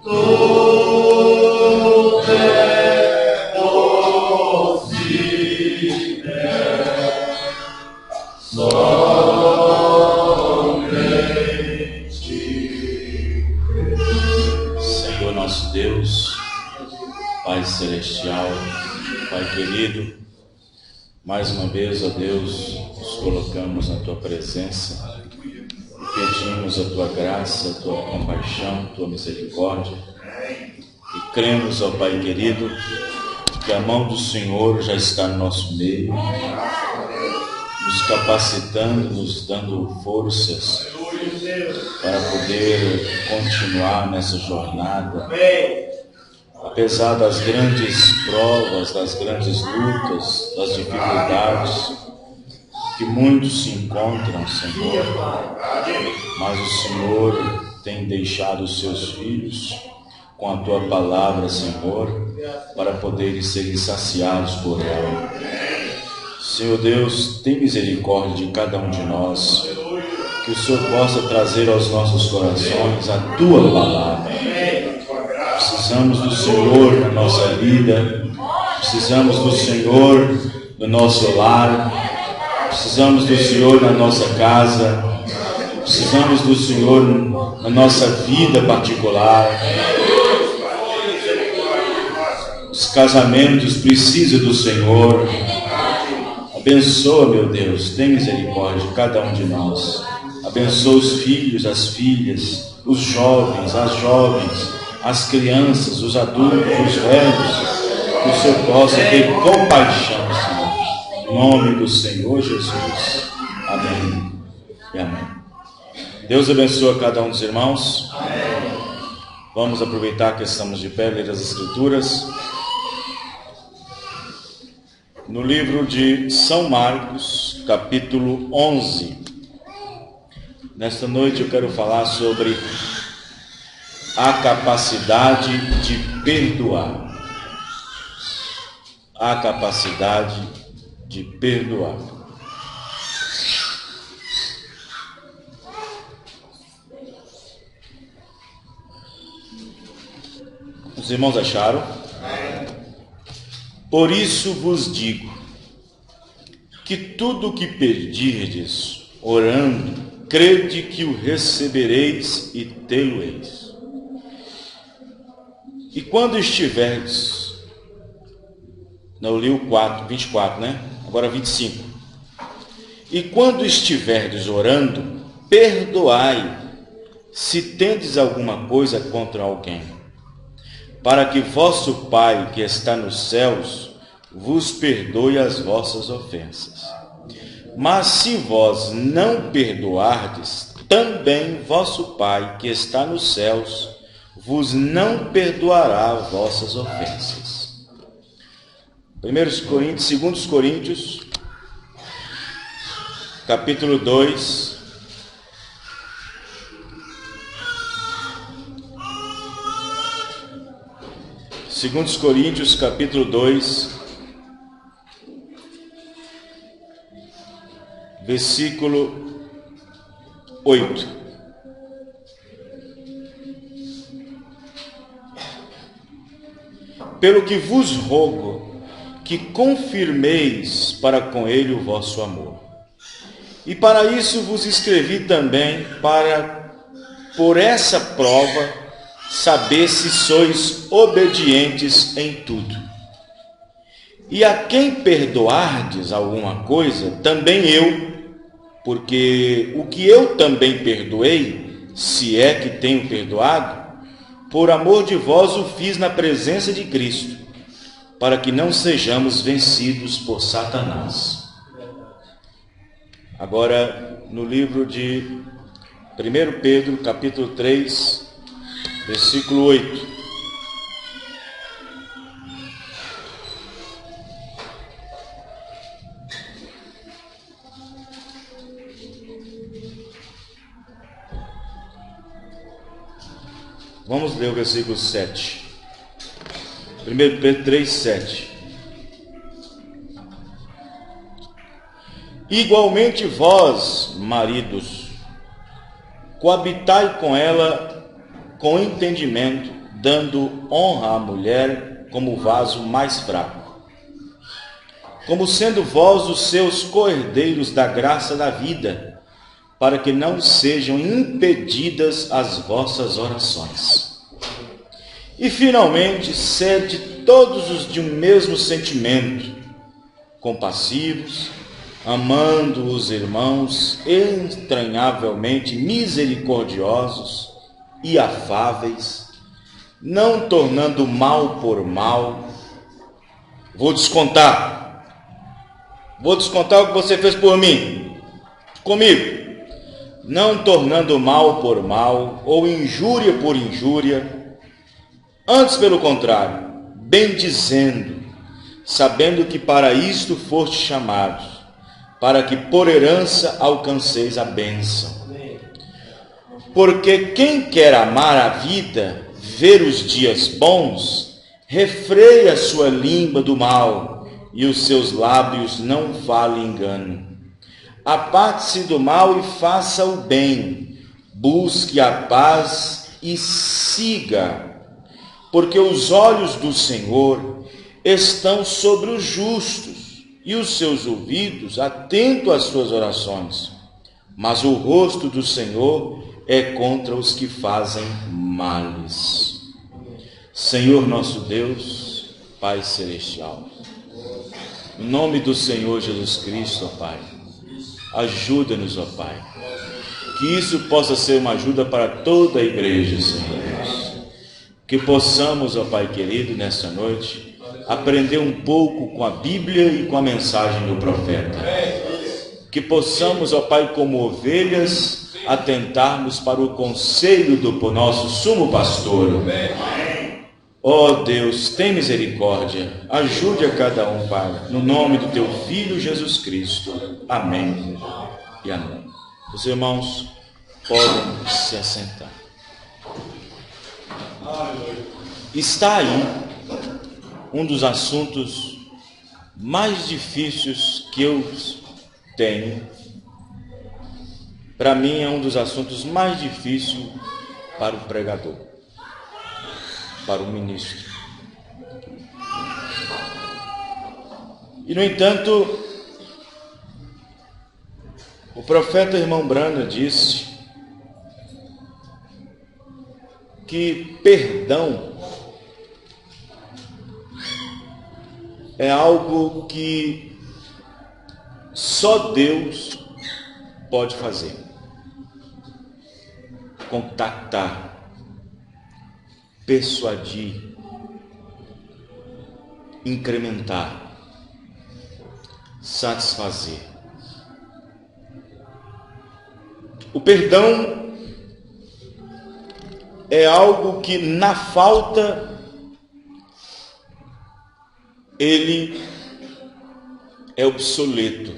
tudo é possível, somente. Senhor nosso Deus, Pai Celestial, Pai querido, mais uma vez, ó Deus, nos colocamos na Tua presença, pedimos a Tua graça, a Tua compaixão, a Tua misericórdia, e cremos, ó Pai querido, que a mão do Senhor já está no nosso meio, nos capacitando, nos dando forças para poder continuar nessa jornada, apesar das grandes provas, das grandes lutas, das dificuldades que muitos se encontram, Senhor, mas o Senhor tem deixado os seus filhos com a Tua palavra, Senhor, para poderem ser saciados por ela. Senhor Deus, tem misericórdia de cada um de nós, que o Senhor possa trazer aos nossos corações a Tua palavra. Precisamos do Senhor na nossa vida, precisamos do Senhor no nosso lar, precisamos do Senhor na nossa casa, precisamos do Senhor na nossa vida particular. Os casamentos precisam do Senhor. Abençoa, meu Deus, tem misericórdia de cada um de nós. Abençoa os filhos, as filhas, os jovens, as jovens, as crianças, os adultos, os velhos, que o Senhor possa ter compaixão, Senhor. Em nome do Senhor Jesus. Amém e amém. Deus abençoa cada um dos irmãos. Vamos aproveitar que estamos de pé, ler as Escrituras. No livro de São Marcos, capítulo 11. Nesta noite eu quero falar sobre a capacidade de perdoar. A capacidade de perdoar. Os irmãos acharam? Por isso vos digo, que tudo o que pedirdes, orando, crede que o recebereis e tê-lo-eis. E quando estiverdes, não li o 24, né? Agora 25. E quando estiverdes orando, perdoai, se tendes alguma coisa contra alguém, para que vosso Pai que está nos céus vos perdoe as vossas ofensas. Mas se vós não perdoardes, também vosso Pai que está nos céus vos não perdoará vossas ofensas. 2 Coríntios, capítulo 2, Segundos Coríntios, capítulo 2, versículo 8. Pelo que vos rogo, que confirmeis para com ele o vosso amor. E para isso vos escrevi também, para, por essa prova, saber se sois obedientes em tudo. E a quem perdoardes alguma coisa, também eu, porque o que eu também perdoei, se é que tenho perdoado, por amor de vós o fiz na presença de Cristo, para que não sejamos vencidos por Satanás. Agora, no livro de 1 Pedro, capítulo 3, versículo 8. Vamos ler o versículo 7. 1 Pedro 3, 7. Igualmente vós, maridos, coabitai com ela com entendimento, dando honra à mulher como vaso mais fraco, como sendo vós os seus co-herdeiros da graça da vida, para que não sejam impedidas as vossas orações. E finalmente, sede todos os de um mesmo sentimento, compassivos, amando os irmãos, entranhavelmente misericordiosos e afáveis, não tornando mal por mal. Vou descontar o que você fez por mim, comigo. Não tornando mal por mal, ou injúria por injúria, antes pelo contrário, bendizendo, sabendo que para isto foste chamados, para que por herança alcanceis a bênção. Porque quem quer amar a vida, ver os dias bons, refreia a sua língua do mal, e os seus lábios não falem engano. Aparte-se do mal e faça o bem, busque a paz e siga, porque os olhos do Senhor estão sobre os justos, e os seus ouvidos atentos às suas orações. Mas o rosto do Senhor é contra os que fazem males. Senhor nosso Deus, Pai Celestial, em nome do Senhor Jesus Cristo, ó Pai, ajuda-nos, ó Pai, que isso possa ser uma ajuda para toda a igreja, Senhor Deus. Que possamos, ó Pai querido, nessa noite, aprender um pouco com a Bíblia e com a mensagem do profeta. Que possamos, ó Pai, como ovelhas, atentarmos para o conselho do nosso sumo pastor. Ó Deus, tem misericórdia, ajude a cada um, Pai, no nome do Teu Filho Jesus Cristo. Amém e amém. Os irmãos podem se assentar. Está aí um dos assuntos mais difíceis que eu tenho. Para mim é um dos assuntos mais difíceis para o pregador, para o ministro. E no entanto, o profeta irmão Branham disse que perdão é algo que só Deus pode fazer. Contactar, persuadir, incrementar, satisfazer. O perdão é algo que, na falta, ele é obsoleto.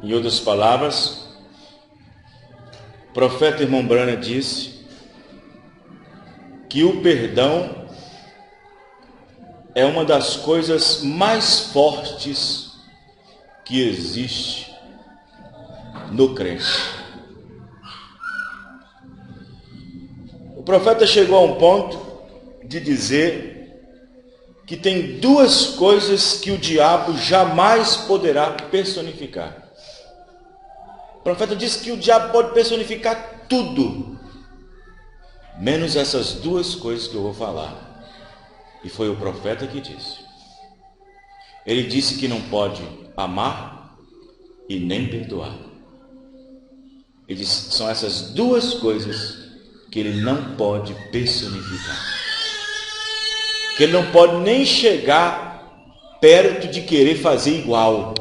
Em outras palavras, o profeta irmão Branham disse que o perdão é uma das coisas mais fortes que existe no crente. O profeta chegou a um ponto de dizer que tem duas coisas que o diabo jamais poderá personificar. O profeta disse que o diabo pode personificar tudo, menos essas duas coisas que eu vou falar. E foi o profeta que disse. Ele disse que não pode amar e nem perdoar. Ele disse que são essas duas coisas que ele não pode personificar. Que ele não pode nem chegar perto de querer fazer igual.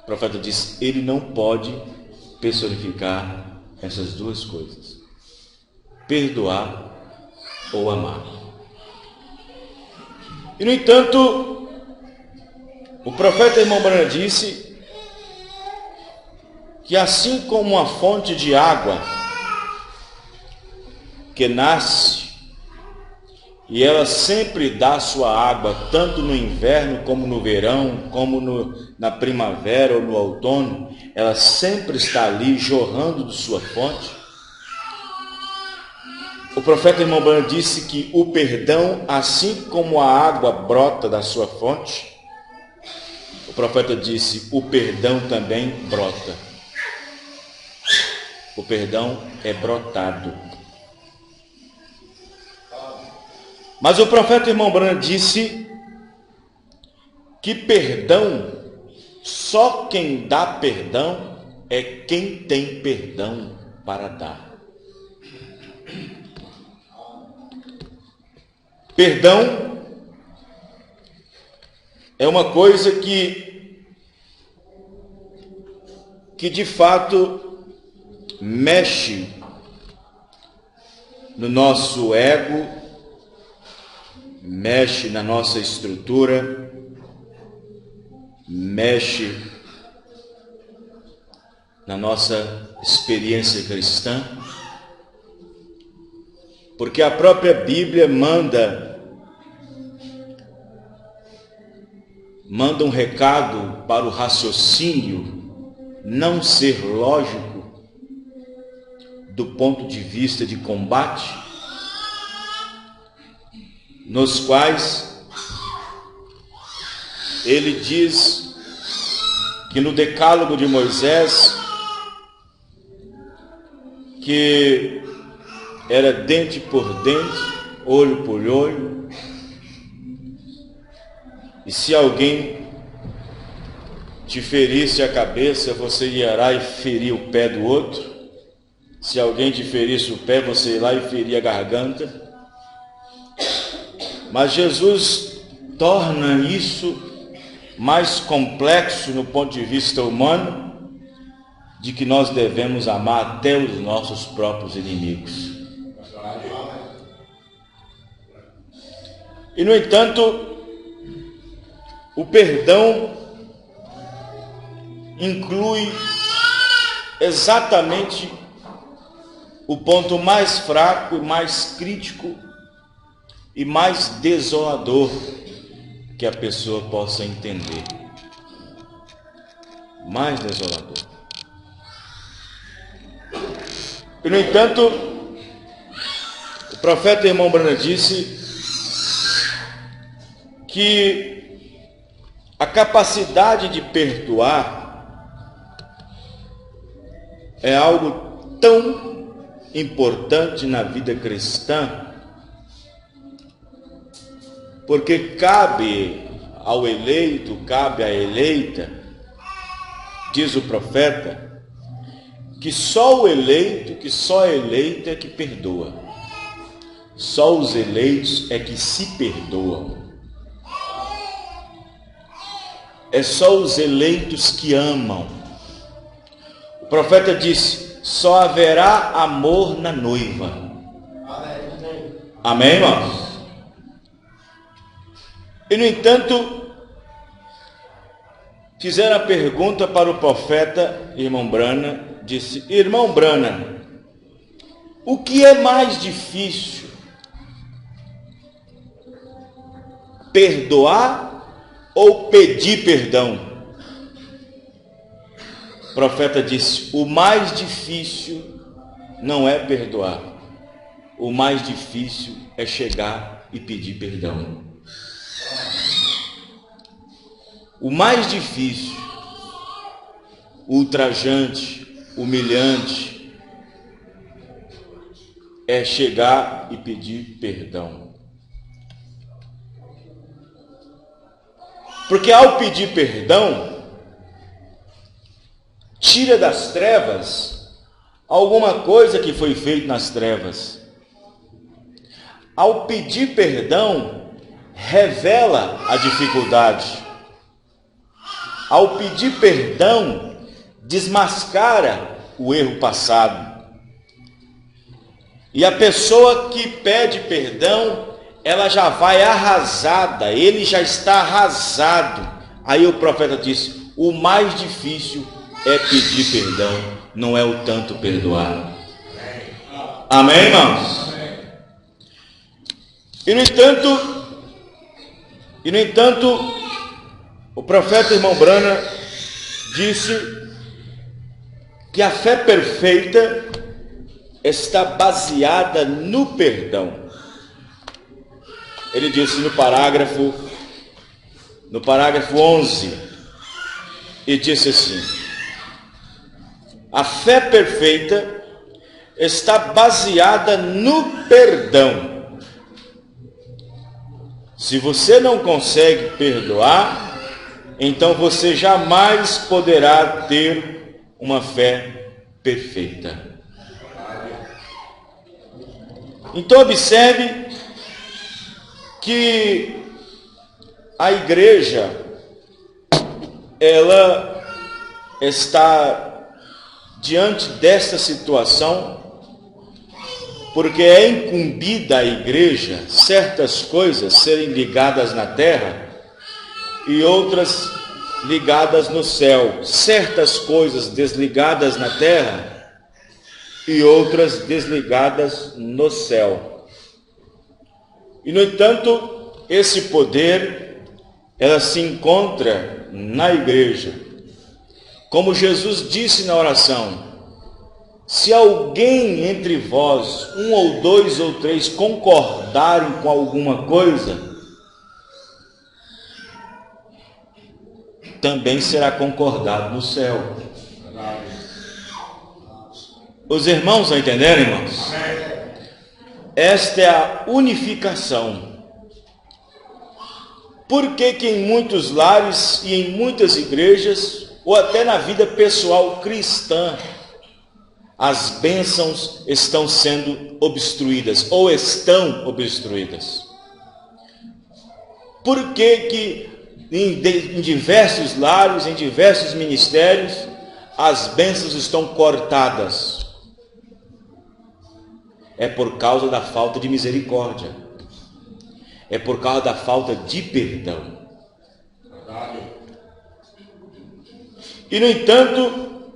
O profeta disse, ele não pode personificar essas duas coisas. Perdoar ou amar. E no entanto, o profeta irmão Branham disse que assim como uma fonte de água que nasce e ela sempre dá sua água, tanto no inverno como no verão, como na primavera ou no outono, ela sempre está ali jorrando de sua fonte. O profeta irmão Branham disse que o perdão, assim como a água brota da sua fonte, o profeta disse, o perdão também brota. O perdão é brotado. Mas o profeta irmão Branham disse que perdão, só quem dá perdão é quem tem perdão para dar. Perdão é uma coisa que de fato mexe no nosso ego, mexe na nossa estrutura, mexe na nossa experiência cristã, porque a própria Bíblia manda um recado para o raciocínio não ser lógico do ponto de vista de combate, nos quais ele diz que no Decálogo de Moisés, que era dente por dente, olho por olho, e se alguém te ferisse a cabeça, você ia lá e ferir o pé do outro. Se alguém te ferisse o pé, você ia lá e ferir a garganta. Mas Jesus torna isso mais complexo no ponto de vista humano, de que nós devemos amar até os nossos próprios inimigos. E no entanto, o perdão inclui exatamente o ponto mais fraco e mais crítico e mais desolador que a pessoa possa entender. Mais desolador. E no entanto, o profeta irmão Branham disse que a capacidade de perdoar é algo tão importante na vida cristã, porque cabe ao eleito, cabe à eleita, diz o profeta, que só o eleito, que só a eleita é que perdoa. Só os eleitos é que se perdoam. É só os eleitos que amam. O profeta disse, só haverá amor na noiva. Amém, irmãos? E no entanto, fizeram a pergunta para o profeta, irmão Branham, disse, irmão Branham, o que é mais difícil? Perdoar ou pedir perdão? O profeta disse, o mais difícil não é perdoar, o mais difícil é chegar e pedir perdão. O mais difícil, ultrajante, humilhante, é chegar e pedir perdão. Porque ao pedir perdão, tira das trevas alguma coisa que foi feita nas trevas. Ao pedir perdão, revela a dificuldade. Ao pedir perdão, desmascara o erro passado. E a pessoa que pede perdão, ela já vai arrasada, ele já está arrasado. Aí o profeta disse, o mais difícil é pedir perdão, não é o tanto perdoar. Amém, irmãos? E no entanto, o profeta irmão Branham disse que a fé perfeita está baseada no perdão. Ele disse no parágrafo 11, e disse assim: a fé perfeita está baseada no perdão. Se você não consegue perdoar, então você jamais poderá ter uma fé perfeita. Então observe que a igreja, ela está diante desta situação porque é incumbida a igreja certas coisas serem ligadas na terra e outras ligadas no céu, certas coisas desligadas na terra e outras desligadas no céu. E no entanto, esse poder, ela se encontra na igreja. Como Jesus disse na oração: se alguém entre vós, 1 ou 2 ou 3, concordarem com alguma coisa, também será concordado no céu. Os irmãos estão entendendo, irmãos? Esta é a unificação. Por que que em muitos lares e em muitas igrejas, ou até na vida pessoal cristã, as bênçãos estão sendo obstruídas, ou estão obstruídas? Por que que em diversos lares, em diversos ministérios, as bênçãos estão cortadas? É por causa da falta de misericórdia. É por causa da falta de perdão. E no entanto,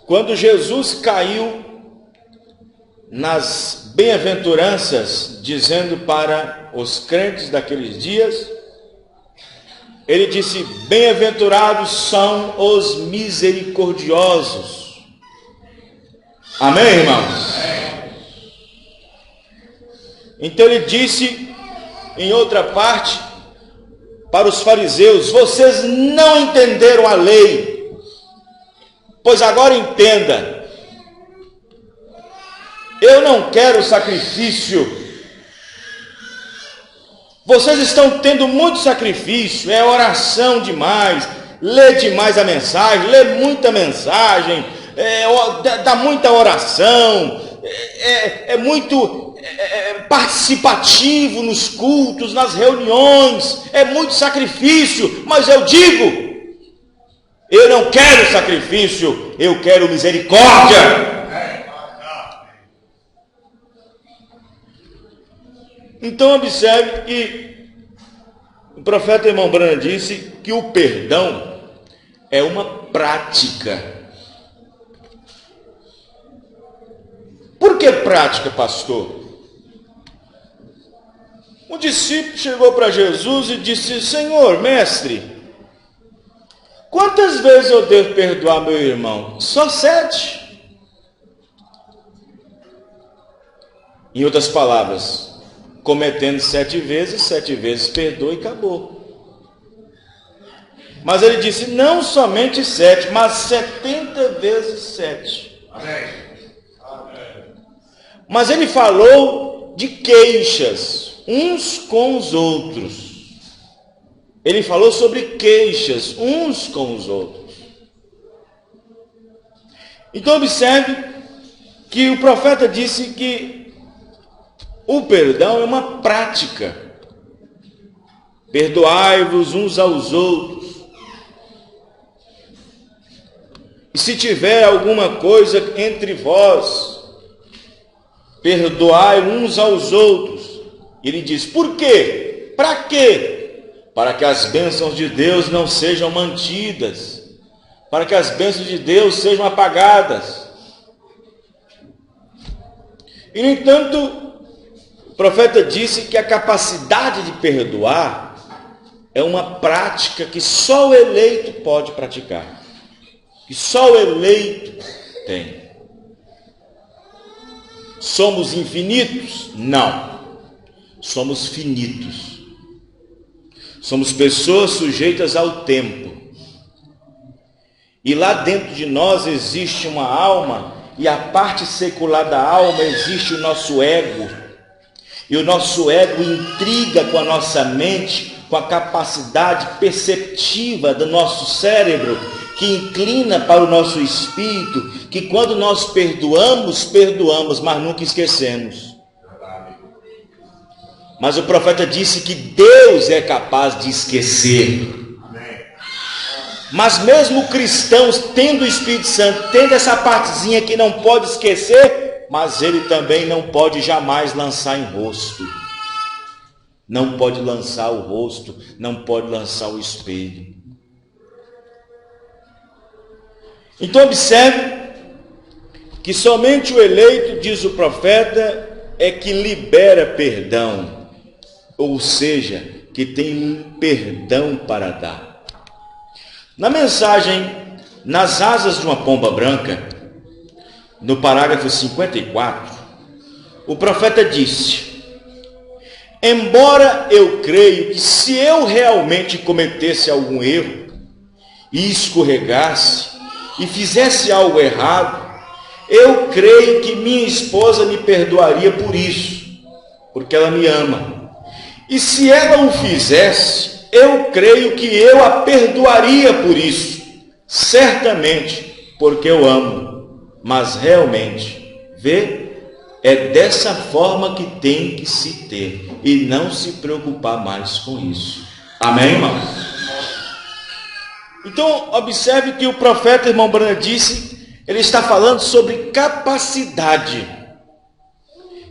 quando Jesus caiu nas bem-aventuranças, dizendo para os crentes daqueles dias, ele disse: bem-aventurados são os misericordiosos. Amém, irmãos? Então ele disse em outra parte para os fariseus: vocês não entenderam a lei, pois agora entenda. Eu não quero sacrifício. Vocês estão tendo muito sacrifício, é oração demais, lê demais a mensagem, lê muita mensagem, dá muita oração, é muito participativo nos cultos, nas reuniões, é muito sacrifício. Mas eu digo, eu não quero sacrifício, eu quero misericórdia. Então observe que o profeta irmão Branham disse que o perdão é uma prática. Por que prática, pastor? Um discípulo chegou para Jesus e disse: Senhor, mestre, quantas vezes eu devo perdoar meu irmão? Só 7. Em outras palavras, cometendo 7 vezes perdoa e acabou. Mas ele disse: não somente 7, mas 70 vezes 7. Amém. Mas ele falou de queixas uns com os outros. Ele falou sobre queixas uns com os outros. Então observe que o profeta disse que o perdão é uma prática. Perdoai-vos uns aos outros. E se tiver alguma coisa entre vós, perdoai uns aos outros. Ele diz: por quê? Para quê? Para que as bênçãos de Deus não sejam mantidas, para que as bênçãos de Deus sejam apagadas. E no entanto, o profeta disse que a capacidade de perdoar é uma prática que só o eleito pode praticar, que só o eleito tem. somos infinitos? Não. Somos finitos. Somos pessoas sujeitas ao tempo. E lá dentro de nós existe uma alma, e a parte secular da alma existe o nosso ego. E o nosso ego intriga com a nossa mente, com a capacidade perceptiva do nosso cérebro, que inclina para o nosso espírito, que quando nós perdoamos, mas nunca esquecemos. Mas o profeta disse que Deus é capaz de esquecer. Mas mesmo cristãos, tendo o Espírito Santo, tendo essa partezinha que não pode esquecer, mas ele também não pode jamais lançar em rosto. Não pode lançar o rosto, não pode lançar o espelho. Então observe que somente o eleito, diz o profeta, é que libera perdão, ou seja, que tem um perdão para dar. Na mensagem Nas Asas de uma Pomba Branca, no parágrafo 54, o profeta disse: embora eu creio que se eu realmente cometesse algum erro e escorregasse e fizesse algo errado, eu creio que minha esposa me perdoaria por isso, porque ela me ama. E se ela o fizesse, eu creio que eu a perdoaria por isso, certamente, porque eu amo. Mas realmente, é dessa forma que tem que se ter, e não se preocupar mais com isso. Amém, irmão? Então, observe que o profeta, irmão Branham, disse, ele está falando sobre capacidade,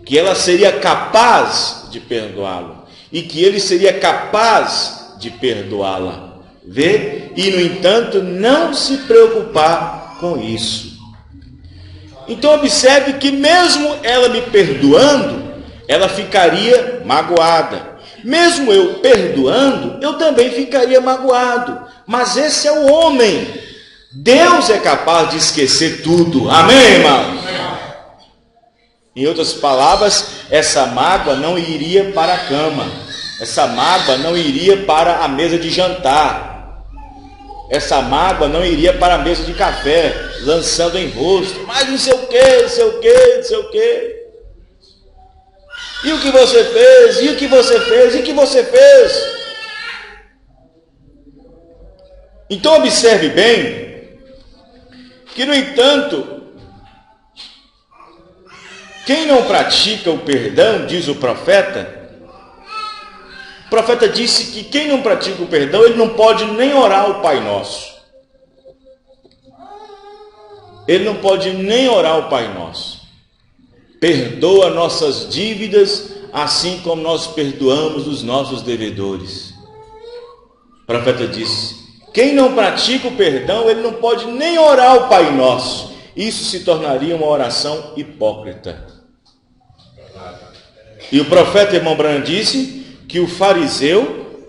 que ela seria capaz de perdoá-lo, e que ele seria capaz de perdoá-la. E, no entanto, não se preocupar com isso. Então, observe que mesmo ela me perdoando, ela ficaria magoada. Mesmo eu perdoando, eu também ficaria magoado. Mas esse é o homem. Deus é capaz de esquecer tudo. Amém, irmão? Em outras palavras, essa mágoa não iria para a cama. Essa mágoa não iria para a mesa de jantar. Essa mágoa não iria para a mesa de café, lançando em rosto. Mas não sei o que, não sei o que, não sei o que. E o que você fez? E o que você fez? E o que você fez? Então observe bem que, no entanto, quem não pratica o perdão, diz o profeta disse que quem não pratica o perdão, ele não pode nem orar o Pai Nosso. Ele não pode nem orar o Pai Nosso. Perdoa nossas dívidas, assim como nós perdoamos os nossos devedores. O profeta disse: quem não pratica o perdão, ele não pode nem orar o Pai Nosso. Isso se tornaria uma oração hipócrita. E o profeta, irmão Branham, disse que o fariseu,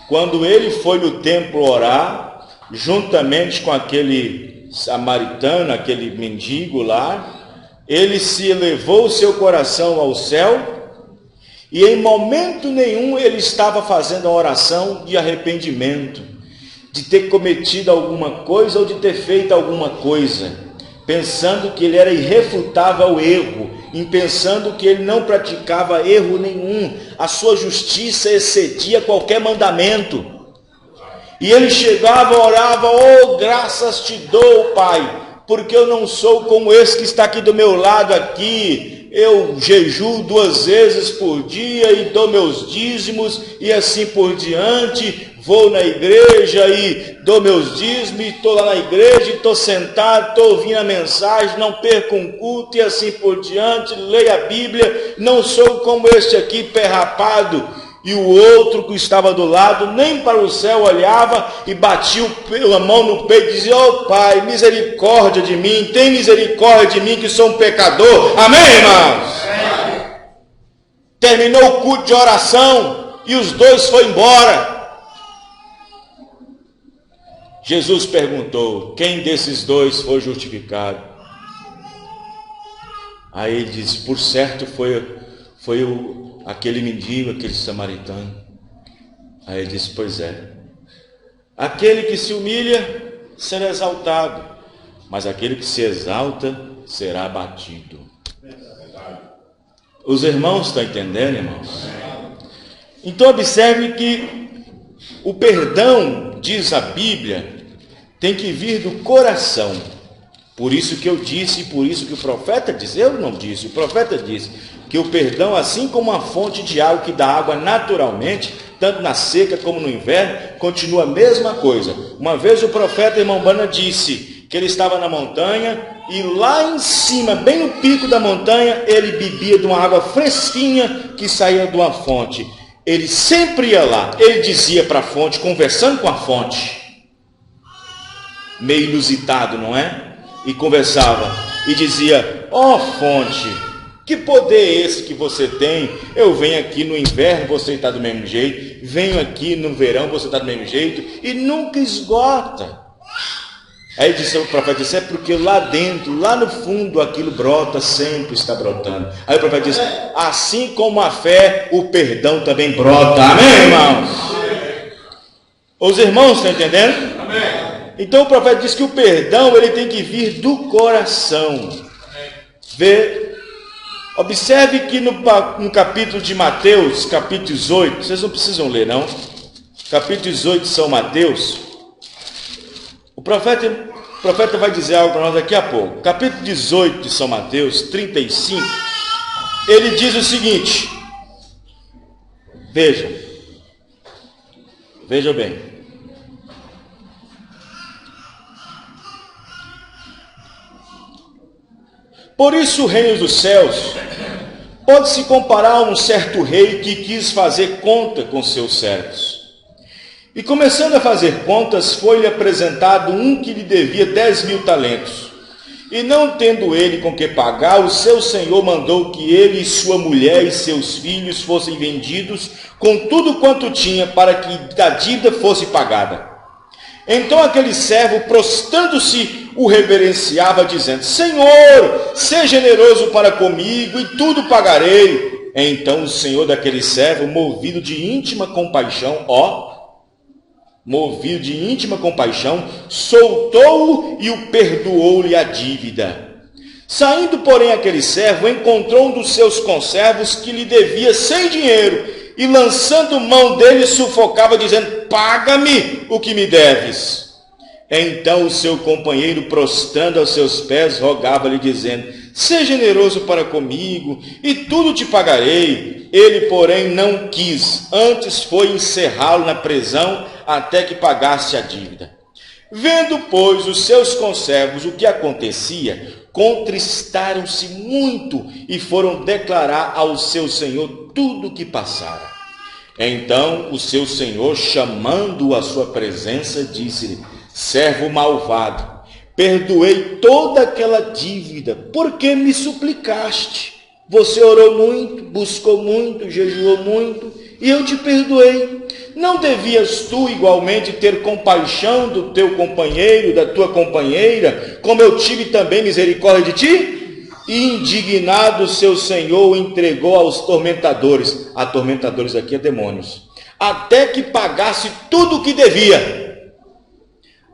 quando ele foi no templo orar, juntamente com aquele samaritano, aquele mendigo lá, ele se elevou o seu coração ao céu, e em momento nenhum ele estava fazendo a oração de arrependimento, de ter cometido alguma coisa ou de ter feito alguma coisa, pensando que ele era irrefutável ao erro, em pensando que ele não praticava erro nenhum, a sua justiça excedia qualquer mandamento. E ele chegava, orava: oh, graças te dou, Pai, porque eu não sou como esse que está aqui do meu lado aqui. Eu jejuo 2 vezes por dia e dou meus dízimos e assim por diante. Vou na igreja e dou meus dízimos, estou lá na igreja, estou sentado, estou ouvindo a mensagem, não perco um culto e assim por diante, leio a Bíblia, não sou como este aqui, pé rapado. E o outro que estava do lado, nem para o céu olhava e batia a mão no peito e dizia: oh Pai, misericórdia de mim, tem misericórdia de mim que sou um pecador. Amém, irmãos? Terminou o culto de oração e os dois foram embora. Jesus perguntou: quem desses dois foi justificado? Aí ele disse, por certo foi aquele mendigo, aquele samaritano. Aí ele disse, pois é. Aquele que se humilha será exaltado, mas aquele que se exalta será abatido. Os irmãos estão entendendo, irmãos? Então observe que o perdão, diz a Bíblia, tem que vir do coração. Por isso que eu disse, por isso que o profeta disse, eu não disse, o profeta disse, que o perdão, assim como uma fonte de água que dá água naturalmente, tanto na seca como no inverno, continua a mesma coisa. Uma vez o profeta irmão Bana disse que ele estava na montanha e lá em cima, bem no pico da montanha, ele bebia de uma água fresquinha que saía de uma fonte. Ele sempre ia lá, ele dizia para a fonte, conversando com a fonte, meio inusitado, não é? E conversava e dizia, ó fonte, que poder é esse que você tem? Eu venho aqui no inverno, você está do mesmo jeito, venho aqui no verão, você está do mesmo jeito, e nunca esgota. Aí o profeta disse, é porque lá dentro, lá no fundo, aquilo brota, sempre está brotando. Aí o profeta disse, assim como a fé, o perdão também brota. Amém, irmãos? Os irmãos estão entendendo? Amém. Então o profeta diz que o perdão, ele tem que vir do coração. Observe que no capítulo de Mateus, capítulo 18, vocês não precisam ler não, capítulo 18 de São Mateus, o profeta vai dizer algo para nós daqui a pouco. Capítulo 18 de São Mateus, 35, ele diz o seguinte, veja bem, por isso o reino dos céus pode se comparar a um certo rei que quis fazer conta com seus servos. E começando a fazer contas, foi-lhe apresentado um que lhe devia 10.000 talentos. E não tendo ele com que pagar, o seu senhor mandou que ele e sua mulher e seus filhos fossem vendidos com tudo quanto tinha, para que a dívida fosse pagada. Então aquele servo, prostrando-se, o reverenciava, dizendo, Senhor, seja generoso para comigo, e tudo pagarei. Então o senhor daquele servo, movido de íntima compaixão, soltou-o e o perdoou-lhe a dívida. Saindo, porém, aquele servo, encontrou um dos seus conservos que lhe devia 100 dinheiro, e lançando mão dele, sufocava, dizendo, paga-me o que me deves. Então o seu companheiro, prostrando aos seus pés, rogava-lhe, dizendo, seja generoso para comigo, e tudo te pagarei. Ele, porém, não quis, antes foi encerrá-lo na prisão, até que pagasse a dívida. Vendo, pois, os seus conservos o que acontecia, contristaram-se muito e foram declarar ao seu senhor tudo o que passara. Então o seu senhor, chamando-o à sua presença, disse-lhe, servo malvado, perdoei toda aquela dívida, porque me suplicaste. Você orou muito, buscou muito, jejuou muito, e eu te perdoei. Não devias tu igualmente ter compaixão do teu companheiro, da tua companheira, como eu tive também misericórdia de ti? E indignado seu senhor o entregou aos tormentadores. Atormentadores aqui é demônios. Até que pagasse tudo o que devia.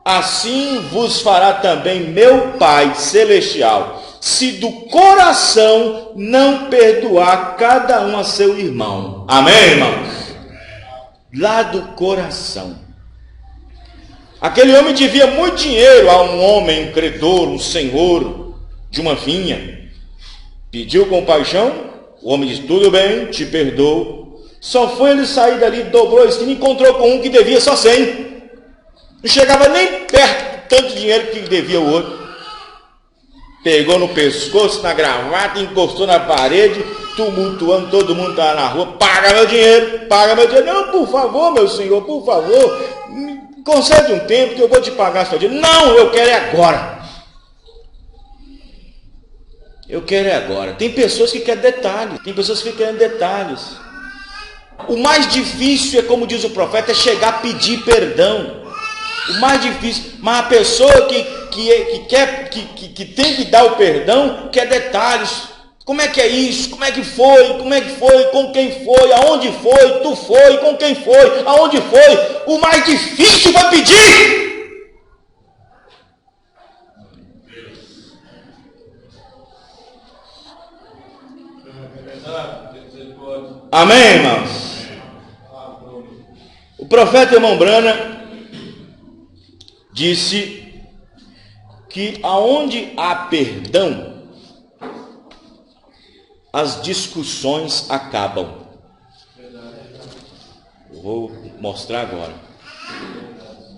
Assim vos fará também meu Pai celestial, se do coração não perdoar cada um a seu irmão. Amém, irmãos? Lá do coração. Aquele homem devia muito dinheiro a um homem, um credor, um senhor de uma vinha. Pediu compaixão, o homem disse, tudo bem, te perdoo. Só foi ele sair dali, dobrou a esquina e encontrou com um que devia só 100. Não chegava nem perto de tanto dinheiro que devia o outro. Pegou no pescoço, na gravata, encostou na parede, tumultuando, todo mundo estava na rua, paga meu dinheiro, paga meu dinheiro. Não, por favor, meu senhor, por favor, concede um tempo que eu vou te pagar seu dinheiro. Não, eu quero é agora. Eu quero é agora. Tem pessoas que querem detalhes, tem pessoas que querem detalhes. O mais difícil é, como diz o profeta, é chegar a pedir perdão. O mais difícil, mas a pessoa que tem que dar o perdão quer detalhes. Como é que é isso? Como é que foi? Como é que foi? Com quem foi? Aonde foi? Tu foi? Com quem foi? Aonde foi? O mais difícil foi pedir. Amém, irmãos? O profeta irmão Brana disse que aonde há perdão, as discussões acabam. Vou mostrar agora.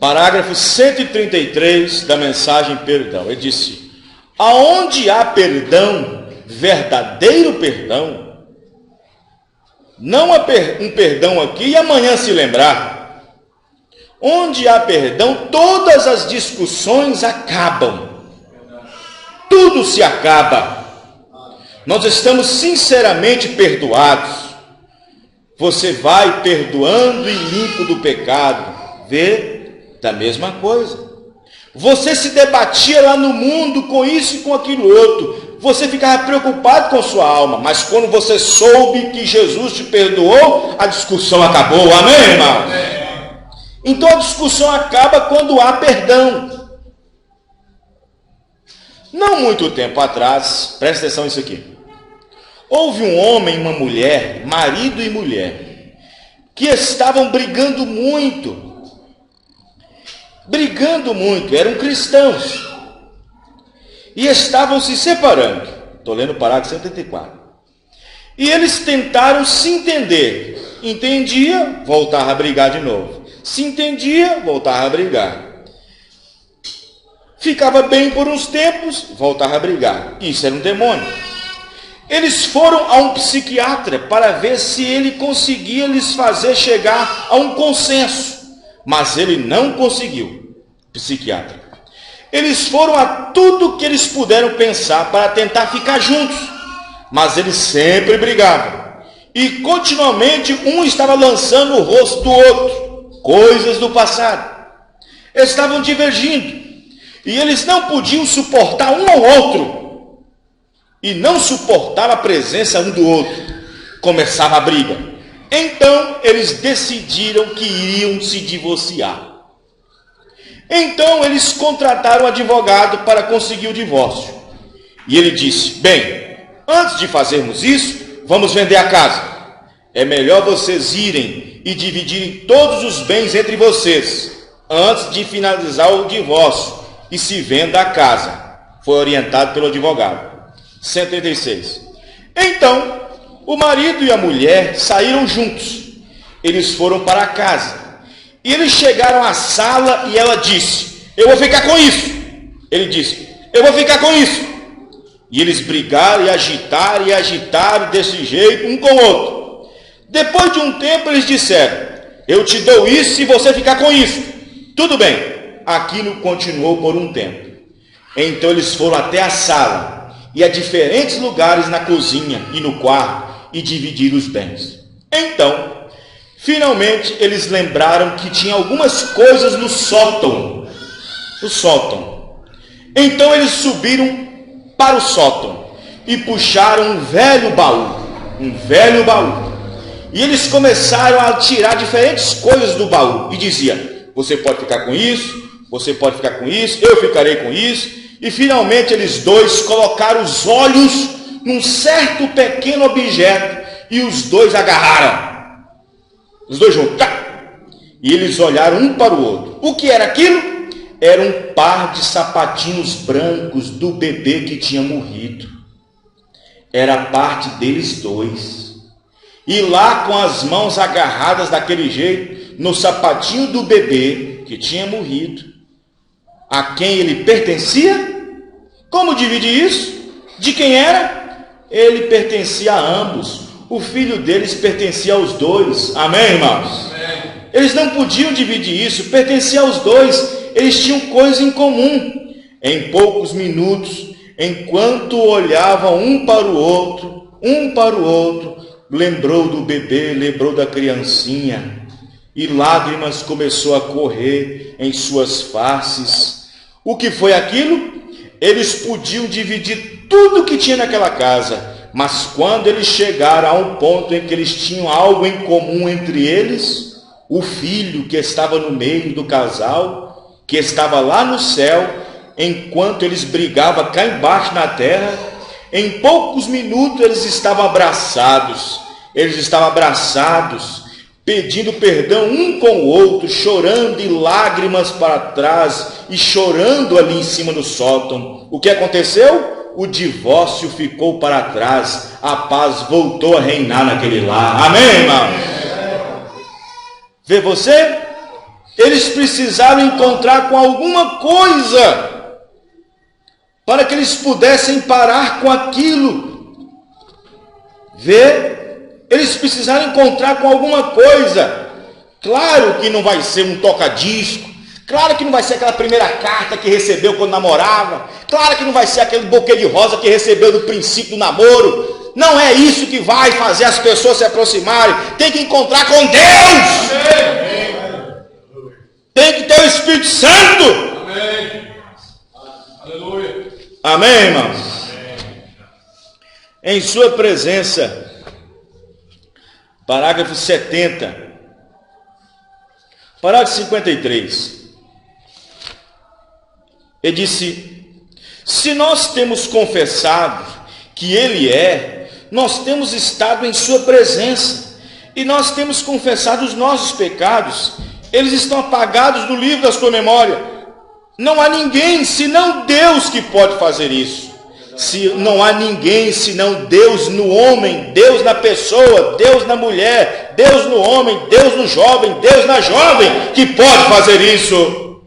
Parágrafo 133 da mensagem Perdão. Ele disse: aonde há perdão, verdadeiro perdão, não há um perdão aqui e amanhã se lembrar. Onde há perdão, todas as discussões acabam. Tudo se acaba. Nós estamos sinceramente perdoados. Você vai perdoando e limpo do pecado. Vê da mesma coisa. Você se debatia lá no mundo com isso e com aquilo outro. Você ficava preocupado com sua alma. Mas quando você soube que Jesus te perdoou, a discussão acabou. Amém, irmão? Então a discussão acaba quando há perdão. Não muito tempo atrás, presta atenção nisso aqui. Houve um homem e uma mulher, marido e mulher, que estavam brigando muito. Eram cristãos. E estavam se separando. Estou lendo o parágrafo 184. E eles tentaram se entender. Entendia, voltava a brigar de novo. Se entendia, voltava a brigar. Ficava bem por uns tempos, voltava a brigar. Isso era um demônio. Eles foram a um psiquiatra para ver se ele conseguia lhes fazer chegar a um consenso. Mas ele não conseguiu, psiquiatra. Eles foram a tudo que eles puderam pensar para tentar ficar juntos. Mas eles sempre brigavam. E continuamente um estava lançando o rosto do outro. Coisas do passado. Estavam divergindo. E eles não podiam suportar um ao outro. E não suportavam a presença um do outro. Começava a briga. Então eles decidiram que iriam se divorciar. Então eles contrataram um advogado para conseguir o divórcio. E ele disse: bem, antes de fazermos isso, vamos vender a casa. É melhor vocês irem e dividirem todos os bens entre vocês, antes de finalizar o divórcio, e se venda a casa. Foi orientado pelo advogado. 136. Então, o marido e a mulher saíram juntos. Eles foram para a casa. E eles chegaram à sala e ela disse: eu vou ficar com isso. Ele disse: eu vou ficar com isso. E eles brigaram e agitaram desse jeito, um com o outro. Depois de um tempo eles disseram: eu te dou isso se você ficar com isso. Tudo bem. Aquilo continuou por um tempo. Então eles foram até a sala e a diferentes lugares na cozinha e no quarto e dividiram os bens. Então, finalmente eles lembraram que tinha algumas coisas no sótão. Então eles subiram para o sótão e puxaram um velho baú. E eles começaram a tirar diferentes coisas do baú. E dizia: você pode ficar com isso, você pode ficar com isso, eu ficarei com isso. E finalmente eles dois colocaram os olhos num certo pequeno objeto e os dois agarraram. Os dois juntos. E eles olharam um para o outro. O que era aquilo? Era um par de sapatinhos brancos do bebê que tinha morrido. Era a parte deles dois. E lá com as mãos agarradas daquele jeito, no sapatinho do bebê que tinha morrido, a quem ele pertencia? Como dividir isso? De quem era? Ele pertencia a ambos. O filho deles pertencia aos dois. Amém, irmãos? Amém. Eles não podiam dividir isso. Pertencia aos dois. Eles tinham coisa em comum. Em poucos minutos, enquanto olhavam um para o outro, lembrou do bebê, lembrou da criancinha. E lágrimas começou a correr em suas faces. O que foi aquilo? Eles podiam dividir tudo que tinha naquela casa, Mas quando eles chegaram a um ponto em que eles tinham algo em comum entre eles, o filho que estava no meio do casal, que estava lá no céu, enquanto eles brigavam cá embaixo na terra, em poucos minutos eles estavam abraçados, pedindo perdão um com o outro, chorando e lágrimas para trás e chorando ali em cima do sótão. O que aconteceu? O divórcio ficou para trás, a paz voltou a reinar naquele lar. Amém, irmão? Vê você? Eles precisaram encontrar com alguma coisa para que eles pudessem parar com aquilo. Vê? Eles precisaram encontrar com alguma coisa. Claro que não vai ser um toca-disco. Claro que não vai ser aquela primeira carta que recebeu quando namorava. Claro que não vai ser aquele buquê de rosa que recebeu no princípio do namoro. Não é isso que vai fazer as pessoas se aproximarem. Tem que encontrar com Deus. Tem que ter o Espírito Santo. Amém. Aleluia. Amém, irmãos? Em sua presença. Parágrafo 70. Parágrafo 53. Ele disse: se nós temos confessado que Ele é, nós temos estado em sua presença, e nós temos confessado os nossos pecados, eles estão apagados do livro da sua memória. Não há ninguém senão Deus que pode fazer isso. Se não há ninguém senão Deus no homem, Deus na pessoa, Deus na mulher, Deus no homem, Deus no jovem, Deus na jovem, que pode fazer isso.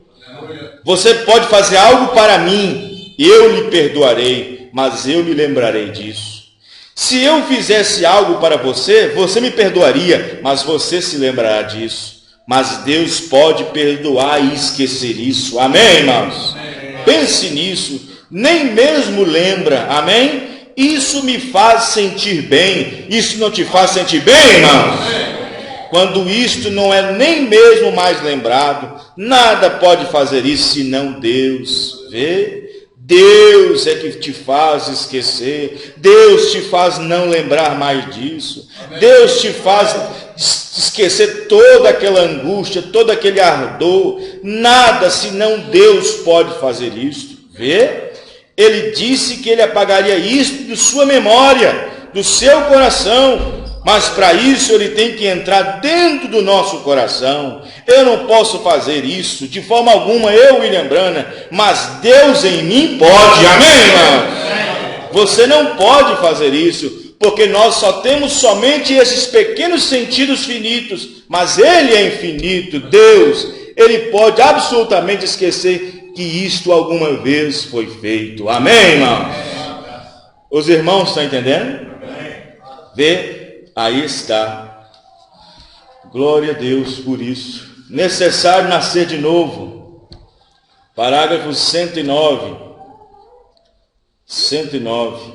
Você pode fazer algo para mim, eu lhe perdoarei, mas eu me lembrarei disso. Se eu fizesse algo para você, você me perdoaria, mas você se lembrará disso. Mas Deus pode perdoar e esquecer isso. Amém, irmãos? Pense nisso. Nem mesmo lembra, amém? Isso me faz sentir bem. Isso não te faz sentir bem, irmãos? Quando isto não é nem mesmo mais lembrado, nada pode fazer isso senão Deus. Vê? Deus é que te faz esquecer. Deus te faz não lembrar mais disso. Deus te faz esquecer toda aquela angústia, todo aquele ardor. Nada senão Deus pode fazer isto. Vê? Ele disse que ele apagaria isto de sua memória, do seu coração, mas para isso ele tem que entrar dentro do nosso coração. Eu não posso fazer isso de forma alguma, eu, William Branham, mas Deus em mim pode. Amém, irmão? Você não pode fazer isso, porque nós só temos somente esses pequenos sentidos finitos, mas Ele é infinito, Deus, Ele pode absolutamente esquecer que isto alguma vez foi feito. Amém, irmãos? Os irmãos estão entendendo? Vê, aí está. Glória a Deus por isso. Necessário nascer de novo. Parágrafo 109. 109.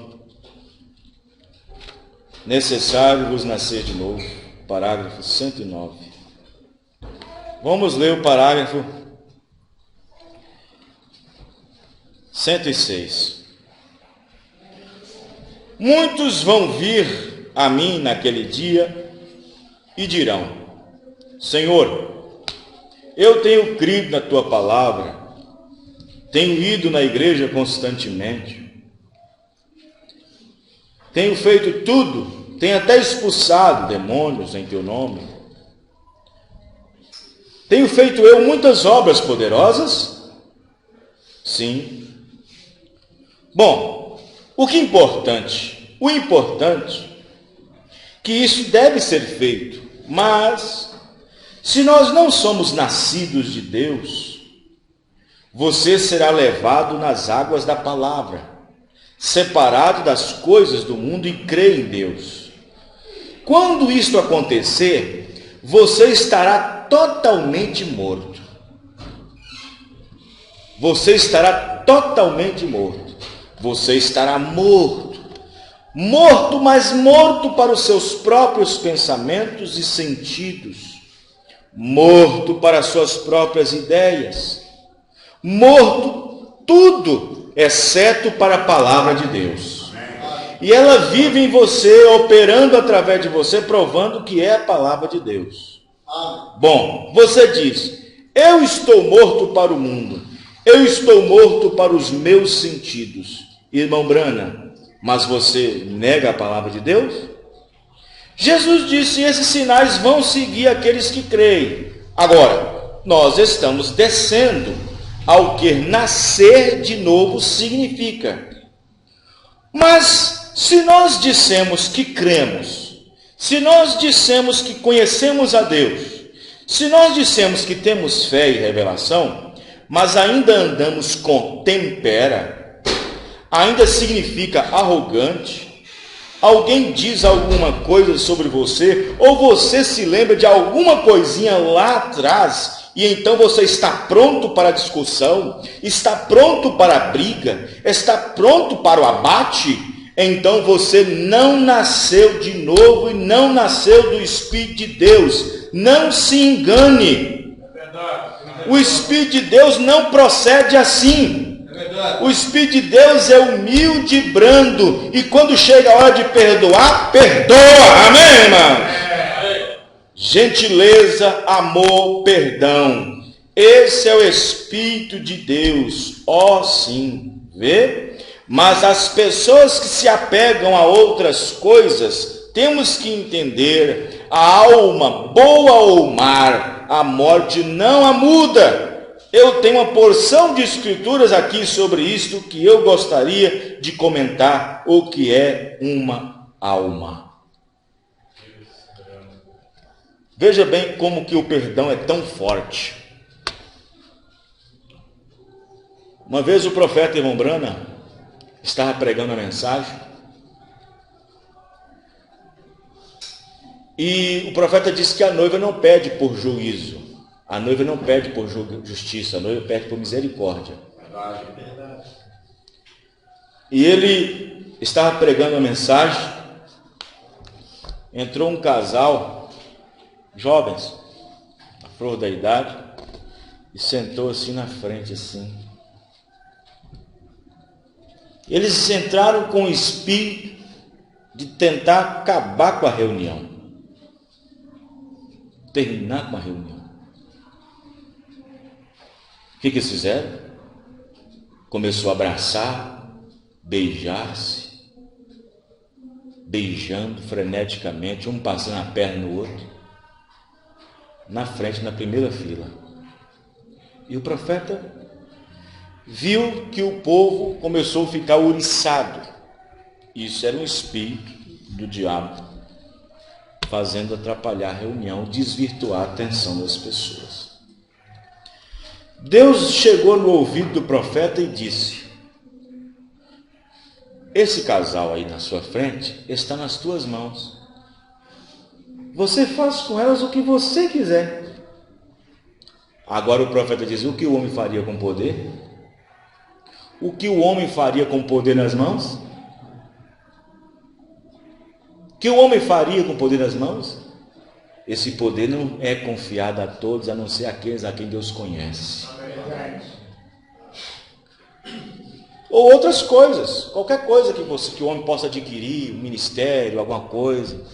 Necessário vos nascer de novo. Parágrafo 109. Vamos ler o parágrafo 106. Muitos vão vir a mim naquele dia e dirão: Senhor, eu tenho crido na tua palavra, tenho ido na igreja constantemente, tenho feito tudo, tenho até expulsado demônios em teu nome, tenho feito eu muitas obras poderosas? Sim. Bom, o importante que isso deve ser feito, mas se nós não somos nascidos de Deus, você será levado nas águas da palavra, separado das coisas do mundo e crê em Deus. Quando isto acontecer, você estará totalmente morto. Você estará totalmente morto. Você estará morto. Morto, mas morto para os seus próprios pensamentos e sentidos. Morto para as suas próprias ideias. Morto tudo, exceto para a palavra de Deus. E ela vive em você, operando através de você, provando que é a palavra de Deus. Bom, você diz, eu estou morto para o mundo, eu estou morto para os meus sentidos. Irmão Brana, mas você nega a palavra de Deus? Jesus disse, esses sinais vão seguir aqueles que creem. Agora, nós estamos descendo ao que nascer de novo significa. Mas, se nós dissemos que cremos, se nós dissemos que conhecemos a Deus, se nós dissemos que temos fé e revelação, mas ainda andamos com tempera, ainda significa arrogante, alguém diz alguma coisa sobre você, ou você se lembra de alguma coisinha lá atrás, e então você está pronto para a discussão, está pronto para a briga, está pronto para o abate, então você não nasceu de novo e não nasceu do Espírito de Deus. Não se engane. O Espírito de Deus não procede assim. O Espírito de Deus é humilde e brando, e quando chega a hora de perdoar, perdoa. Amém, irmão? Gentileza, amor, perdão. Esse é o Espírito de Deus. Ó, sim. Vê? Mas as pessoas que se apegam a outras coisas, temos que entender, a alma, boa ou má, a morte não a muda. Eu tenho uma porção de escrituras aqui sobre isto que eu gostaria de comentar, o que é uma alma. Veja bem como que o perdão é tão forte. Uma vez o profeta irmão Brana estava pregando a mensagem, e o profeta disse que a noiva não pede por juízo, a noiva não pede por justiça, a noiva pede por misericórdia. E ele estava pregando a mensagem, entrou um casal, jovens, a flor da idade, e sentou assim na frente, assim. Eles entraram com o espírito de tentar acabar com a reunião, terminar com a reunião. O que eles fizeram? Começou a abraçar, beijar-se, beijando freneticamente, um passando a perna no outro, na frente, na primeira fila. E o profeta viu que o povo começou a ficar ouriçado. Isso era um espírito do diabo, fazendo atrapalhar a reunião, desvirtuar a atenção das pessoas. Deus chegou no ouvido do profeta e disse: esse casal aí na sua frente está nas tuas mãos. Você faz com elas o que você quiser. Agora o profeta diz: o que o homem faria com poder? O que o homem faria com poder nas mãos? O que o homem faria com poder nas mãos? Esse poder não é confiado a todos, a não ser aqueles a quem Deus conhece. Ou outras coisas, qualquer coisa que o homem possa adquirir, um ministério, alguma coisa.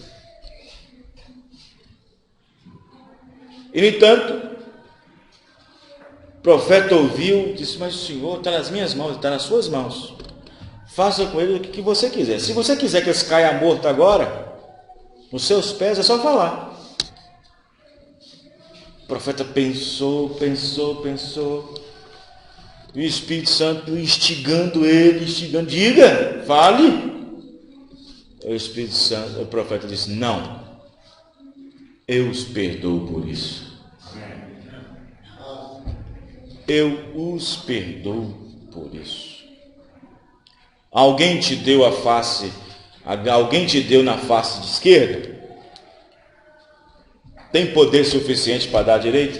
E, no entanto, o profeta ouviu, disse: mas o Senhor está nas minhas mãos, está nas suas mãos. Faça com ele o que você quiser. Se você quiser que eles caiam mortos agora, nos seus pés, é só falar. O profeta pensou. E o Espírito Santo instigando ele, diga, fale. O Espírito Santo, o profeta disse: não, eu os perdoo por isso. Eu os perdoo por isso. Alguém te deu na face de esquerda? Tem poder suficiente para dar a direita?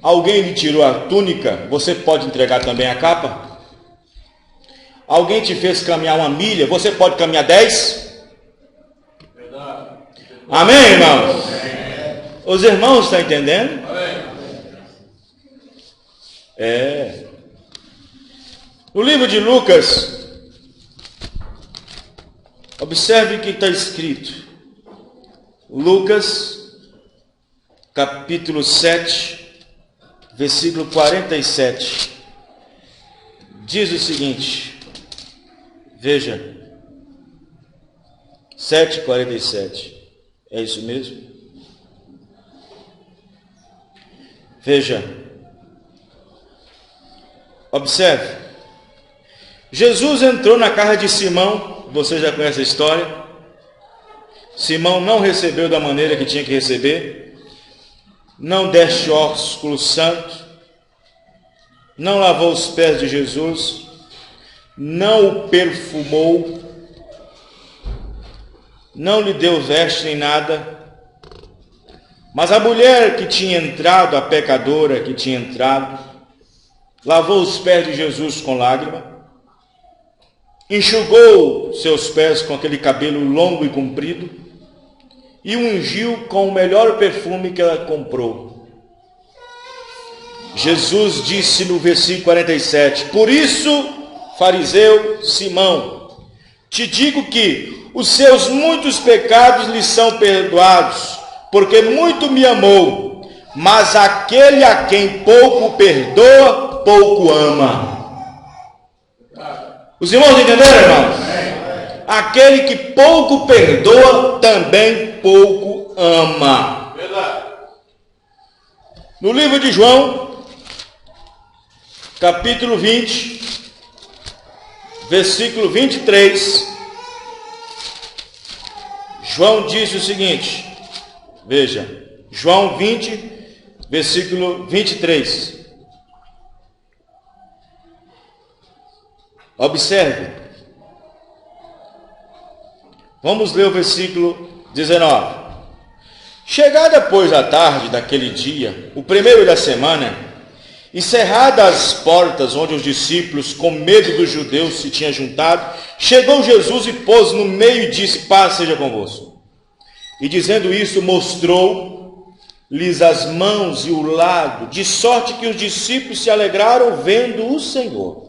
Alguém lhe tirou a túnica? Você pode entregar também a capa? Alguém te fez caminhar 1 milha? Você pode caminhar 10? Amém, irmãos? Os irmãos estão entendendo? No livro de Lucas, Observe o que está escrito. Lucas, capítulo 7, versículo 47. Diz o seguinte, veja, 7:47, é isso mesmo? Veja, observe, Jesus entrou na casa de Simão, você já conhece a história. Simão não recebeu da maneira que tinha que receber, não deste ósculo santo, não lavou os pés de Jesus, não o perfumou, não lhe deu veste nem nada. Mas a mulher que tinha entrado, a pecadora que tinha entrado, lavou os pés de Jesus com lágrima, enxugou seus pés com aquele cabelo longo e comprido e ungiu com o melhor perfume que ela comprou. Jesus disse no versículo 47, por isso, fariseu Simão, te digo que os seus muitos pecados lhe são perdoados, porque muito me amou, mas aquele a quem pouco perdoa, pouco ama. Os irmãos entenderam, irmãos? Aquele que pouco perdoa, também pouco ama. No livro de João, capítulo 20, versículo 23, João disse o seguinte, veja, João 20, versículo 23. Observe. Vamos ler o versículo 19. Chegada, pois, a tarde daquele dia, o primeiro da semana, e cerradas as portas onde os discípulos, com medo dos judeus, se tinham juntado, chegou Jesus e pôs no meio e disse, paz seja convosco. E dizendo isso, mostrou-lhes as mãos e o lado, de sorte que os discípulos se alegraram vendo o Senhor.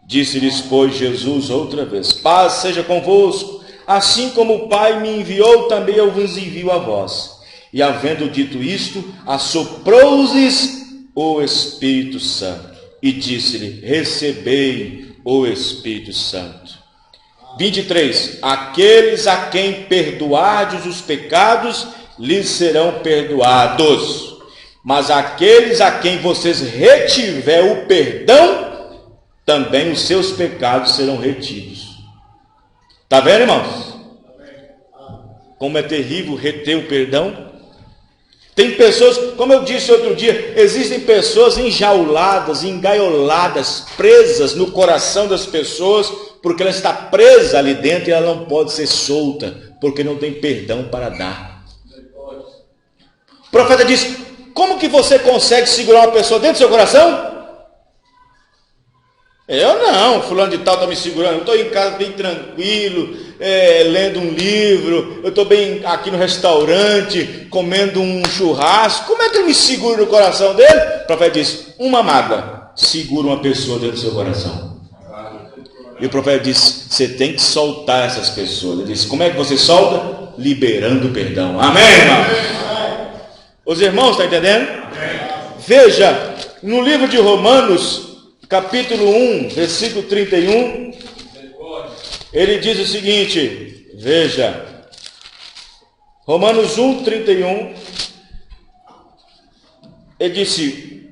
Disse-lhes, pois, Jesus outra vez, paz seja convosco, assim como o Pai me enviou, também eu vos envio a vós. E havendo dito isto, assoprou-lhes o Espírito Santo, e disse-lhe, recebei o Espírito Santo. 23, aqueles a quem perdoardes os pecados, lhes serão perdoados, mas aqueles a quem vocês retiver o perdão, também os seus pecados serão retidos. Está vendo, irmãos? Como é terrível reter o perdão. Tem pessoas, como eu disse outro dia, existem pessoas enjauladas, engaioladas, presas no coração das pessoas, porque ela está presa ali dentro e ela não pode ser solta, porque não tem perdão para dar. O profeta diz, como que você consegue segurar uma pessoa dentro do seu coração? Eu não, fulano de tal está me segurando, eu estou em casa bem tranquilo, lendo um livro, eu estou bem aqui no restaurante, comendo um churrasco, como é que ele me segura no coração dele? O profeta diz, uma mágoa segura uma pessoa dentro do seu coração. E o profeta diz, você tem que soltar essas pessoas. Ele diz, como é que você solta? Liberando o perdão. Amém, irmão? Os irmãos, estão entendendo? Veja, no livro de Romanos, capítulo 1, versículo 31, ele diz o seguinte, veja, Romanos 1, 31, ele disse,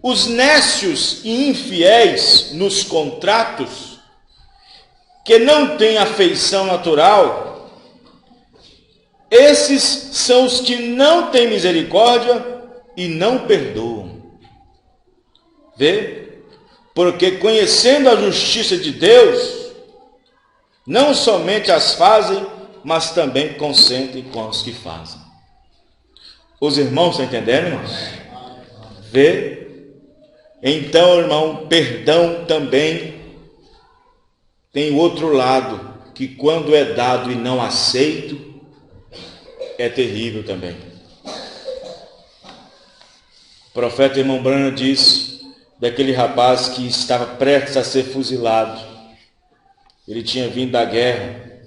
os nécios e infiéis nos contratos, que não têm afeição natural, esses são os que não têm misericórdia e não perdoam. Vê? Porque conhecendo a justiça de Deus, não somente as fazem, mas também consentem com os que fazem. Os irmãos estão entendendo, irmãos? Vê? Então, irmão, perdão também tem o outro lado, que quando é dado e não aceito, é terrível também. O profeta irmão Branham disse daquele rapaz que estava prestes a ser fuzilado. Ele tinha vindo da guerra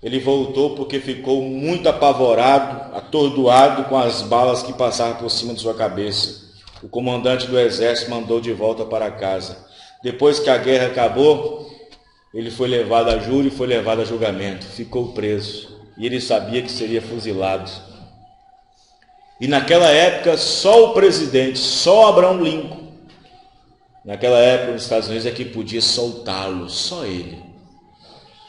Ele voltou porque ficou muito apavorado, atordoado com as balas que passavam por cima de sua cabeça. O comandante do exército mandou de volta para casa. Depois que a guerra acabou, ele foi levado a júri e foi levado a julgamento. Ficou preso. E ele sabia que seria fuzilado. E naquela época, só o presidente, só Abraham Lincoln, naquela época nos Estados Unidos, é que podia soltá-lo. Só ele.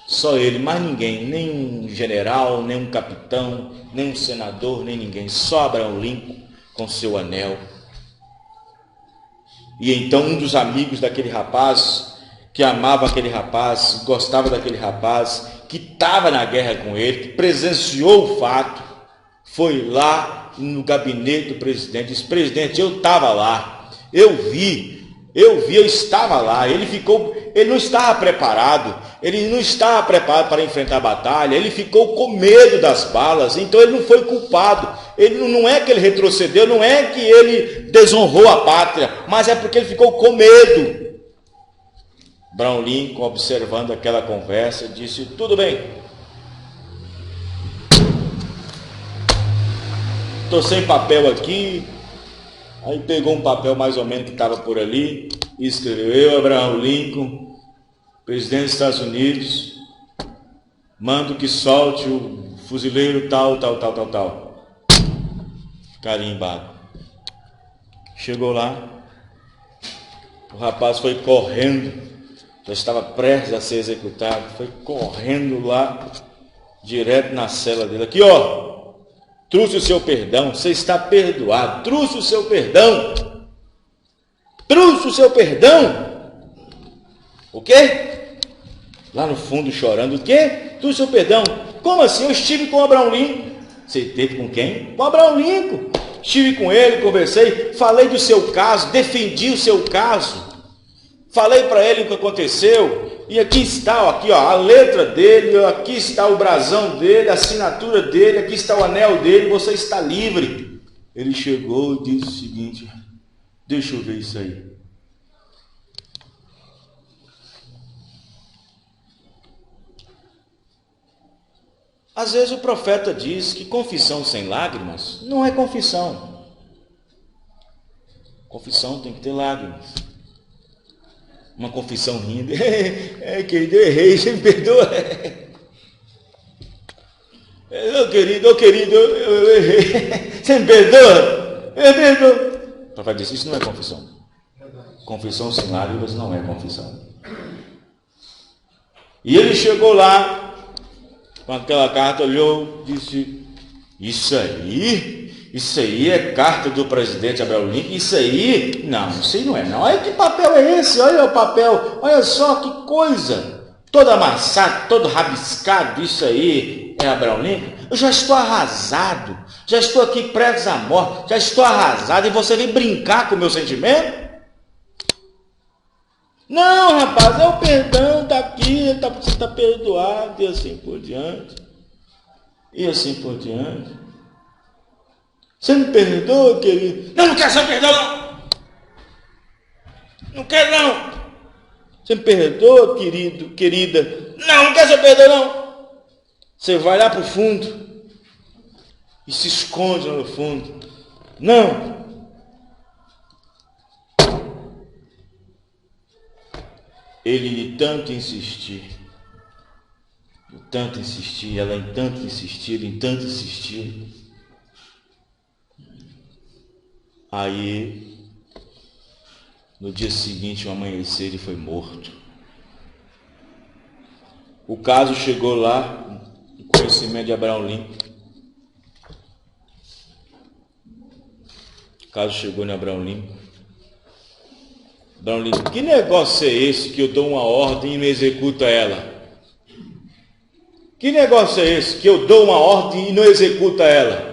Só ele, mais ninguém. Nem um general, nem um capitão, nem um senador, nem ninguém. Só Abraham Lincoln com seu anel. E então um dos amigos daquele rapaz, que amava aquele rapaz, gostava daquele rapaz, que estava na guerra com ele, que presenciou o fato, foi lá no gabinete do presidente, disse: presidente, eu estava lá, eu vi, eu estava lá. Ele não estava preparado para enfrentar a batalha, ele ficou com medo das balas, então ele não foi culpado. Ele não é que ele retrocedeu, não é que ele desonrou a pátria, mas é porque ele ficou com medo. Abraham Lincoln, observando aquela conversa, disse: tudo bem, estou sem papel aqui. Aí pegou um papel mais ou menos que estava por ali e escreveu: eu, Abraham Lincoln, presidente dos Estados Unidos, mando que solte o fuzileiro tal. Carimbado. Chegou lá, o rapaz foi correndo, já estava prestes a ser executado, foi correndo lá, direto na cela dele. Aqui, ó, trouxe o seu perdão, você está perdoado, trouxe o seu perdão. Trouxe o seu perdão. O quê? Lá no fundo chorando. O quê? Trouxe o seu perdão. Como assim? Eu estive com Abraham Lincoln. Você esteve com quem? Com Abraham Lincoln. Estive com ele, conversei, falei do seu caso, defendi o seu caso. Falei para ele o que aconteceu. E aqui está, aqui, ó, a letra dele, aqui está o brasão dele, a assinatura dele, aqui está o anel dele, você está livre. Ele chegou e disse o seguinte: deixa eu ver isso aí. Às vezes o profeta diz que confissão sem lágrimas não é confissão. Confissão tem que ter lágrimas. Uma confissão rindo: querido, eu errei, você me perdoa. Querido, eu errei, você me perdoa? Eu perdoo. O profeta disse: isso não é confissão. Confissão sem lágrimas não é confissão. E ele chegou lá com aquela carta, olhou, disse: isso aí é carta do presidente Abraham Lincoln, isso aí não é não. Olha que papel é esse, olha o papel, olha só que coisa, todo amassado, todo rabiscado, isso aí é Abraham Lincoln. Eu já estou arrasado, já estou aqui prestes à morte, já estou arrasado, e você vem brincar com o meu sentimento? Não, rapaz, é o perdão, está aqui, você está perdoado, e assim por diante. E assim por diante. Você me perdoa, querido? Não quero seu perdão, não. Não quero, não. Você me perdoa, querido, querida? Não quero seu perdão, não. Você vai lá para o fundo e se esconde lá no fundo. Não. Ele de tanto insistir, ela em tanto insistir, aí no dia seguinte, ao amanhecer, ele foi morto. O caso chegou lá, no conhecimento de Abraham Lincoln. O caso chegou em Abraham Lincoln. Abraham Lincoln: que negócio é esse que eu dou uma ordem e não executa ela? Que negócio é esse que eu dou uma ordem e não executa ela?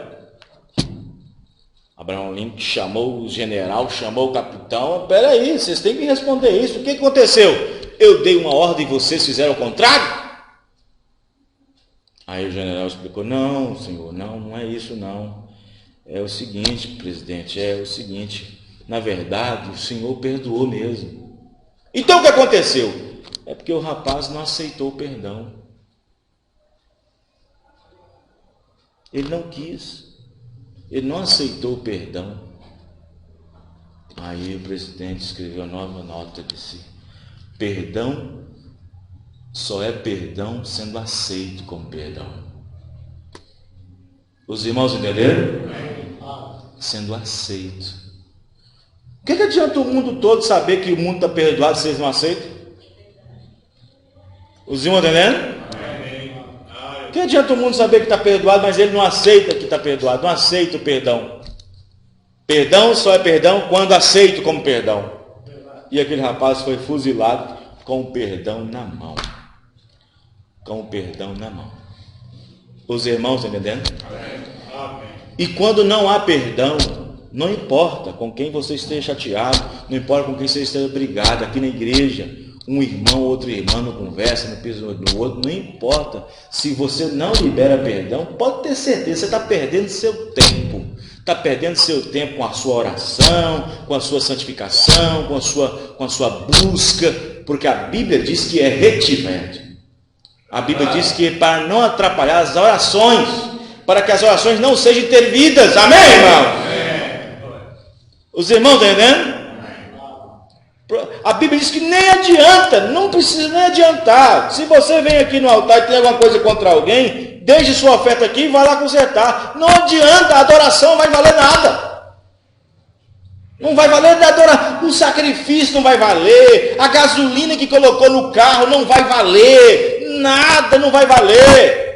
Abraham Lincoln chamou o general, chamou o capitão: peraí, vocês têm que responder isso. O que aconteceu? Eu dei uma ordem e vocês fizeram o contrário? Aí o general explicou: não, senhor, não é isso não. É o seguinte, presidente, na verdade, o senhor perdoou mesmo. Então o que aconteceu? É porque o rapaz não aceitou o perdão. Ele não quis. Ele não aceitou o perdão. Aí o presidente escreveu a nova nota, disse: perdão só é perdão sendo aceito como perdão. Os irmãos entenderam? Sendo aceito. O que adianta o mundo todo saber que o mundo está perdoado se eles não aceitam? Os irmãos entendendo? O que adianta o mundo saber que está perdoado, mas ele não aceita que está perdoado, não aceita o perdão. Perdão só é perdão quando aceito como perdão. E aquele rapaz foi fuzilado com o perdão na mão. Com o perdão na mão. Os irmãos entendendo? E quando não há perdão, não importa com quem você esteja chateado, não importa com quem você esteja brigado, aqui na igreja, um irmão, outro irmão não conversa, não pisa no outro, não importa. Se você não libera perdão, pode ter certeza, você está perdendo seu tempo. Está perdendo seu tempo com a sua oração, com a sua santificação, com a sua busca, porque a Bíblia diz que é retiver. A Bíblia diz que é para não atrapalhar as orações, para que as orações não sejam intervidas. Amém, irmão? Os irmãos estão entendendo? A Bíblia diz que nem adianta, não precisa nem adiantar. Se você vem aqui no altar e tem alguma coisa contra alguém, deixe sua oferta aqui e vá lá consertar. Não adianta, a adoração não vai valer nada. Não vai valer nada, o sacrifício não vai valer, a gasolina que colocou no carro não vai valer, nada não vai valer.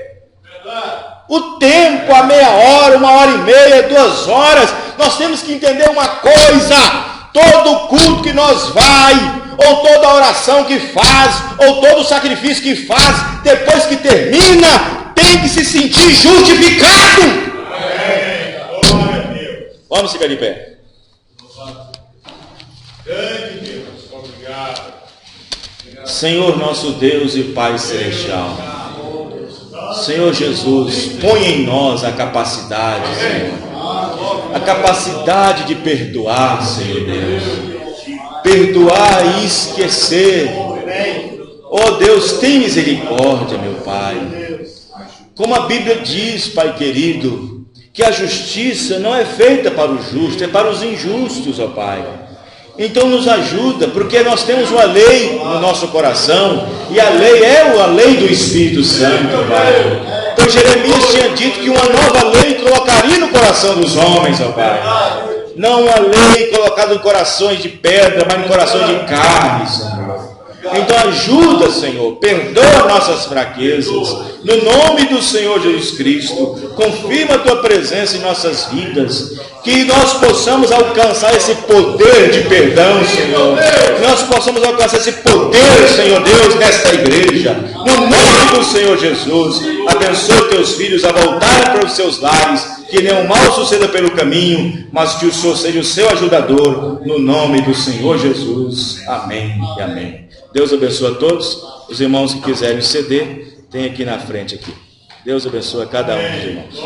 O tempo, a meia hora, 1h30, 2 horas, nós temos que entender uma coisa: todo culto que nós vai, ou toda oração que faz, ou todo sacrifício que faz, depois que termina, tem que se sentir justificado. Vamos ficar de pé. Senhor nosso Deus e Pai Celestial, Senhor Jesus, põe em nós a capacidade, Senhor, a capacidade de perdoar, Senhor Deus, perdoar e esquecer. Oh Deus, tem misericórdia, meu Pai. Como a Bíblia diz, Pai querido, que a justiça não é feita para o justo, é para os injustos, ó Pai. Então nos ajuda, porque nós temos uma lei no nosso coração, e a lei é a lei do Espírito Santo, Pai. Então Jeremias tinha dito que uma nova lei colocaria no coração dos homens, ó Pai. Não uma lei colocada em corações de pedra, mas em corações de carne, Senhor. Então ajuda, Senhor, perdoa nossas fraquezas, no nome do Senhor Jesus Cristo. Confirma a Tua presença em nossas vidas, que nós possamos alcançar esse poder de perdão, Senhor. Que nós possamos alcançar esse poder, Senhor Deus, nesta igreja, no nome do Senhor Jesus. Abençoa Teus filhos a voltarem para os seus lares, que nenhum mal suceda pelo caminho, mas que o Senhor seja o seu ajudador, no nome do Senhor Jesus. Amém e amém. Deus abençoe a todos. Os irmãos que quiserem ceder, tem aqui na frente aqui. Deus abençoe a cada um dos irmãos.